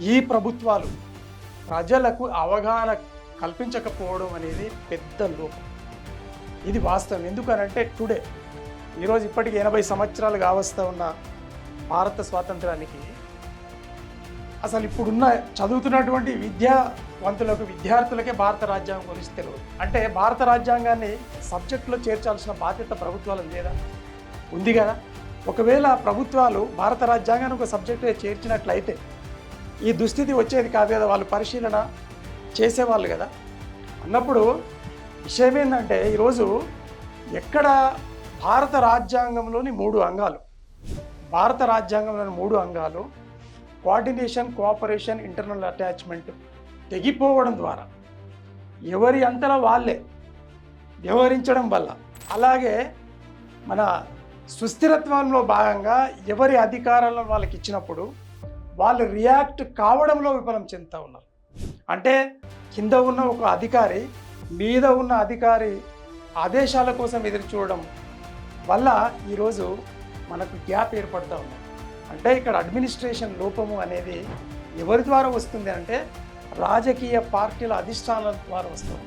ఈ ప్రభుత్వాలు ప్రజలకు అవగాహన కల్పించకపోవడం అనేది పెద్ద లోపం. ఇది వాస్తవం. ఎందుకనంటే టుడే ఈరోజు ఇప్పటికి 80 సంవత్సరాలు కావస్తూ ఉన్న భారత స్వాతంత్రానికి అసలు ఇప్పుడున్న చదువుతున్నటువంటి విద్యావంతులకు విద్యార్థులకే భారత రాజ్యాంగం గురించి తెలియదు. అంటే భారత రాజ్యాంగాన్ని సబ్జెక్టులో చేర్చాల్సిన బాధ్యత ప్రభుత్వాలకు లేదా? ఉంది కదా. ఒకవేళ ప్రభుత్వాలు భారత రాజ్యాంగాన్ని ఒక సబ్జెక్టుగా చేర్చినట్లయితే ఈ దుస్థితి వచ్చేది కాదు కదా, వాళ్ళు పరిశీలన చేసేవాళ్ళు కదా. అన్నప్పుడు విషయం ఏంటంటే ఈరోజు ఎక్కడ భారత రాజ్యాంగంలోని 3 అంగాలు, భారత రాజ్యాంగంలోని 3 అంగాలు కోఆర్డినేషన్, కోఆపరేషన్, ఇంటర్నల్ అటాచ్మెంట్ తెగిపోవడం ద్వారా ఎవరి అంతలా వాళ్ళే వ్యవహరించడం వల్ల, అలాగే మన సుస్థిరత్వంలో భాగంగా ఎవరి అధికారాలను వాళ్ళకి ఇచ్చినప్పుడు వాళ్ళు రియాక్ట్ కావడంలో విఫలం చెందుతూ ఉన్నారు. అంటే కింద ఉన్న ఒక అధికారి మీద ఉన్న అధికారి ఆదేశాల కోసం ఎదురు చూడడం వల్ల ఈరోజు మనకు గ్యాప్ ఏర్పడుతూ ఉంది. అంటే ఇక్కడ అడ్మినిస్ట్రేషన్ లోపము అనేది ఎవరి ద్వారా వస్తుంది అంటే రాజకీయ పార్టీల అధిష్టానాల ద్వారా వస్తుంది.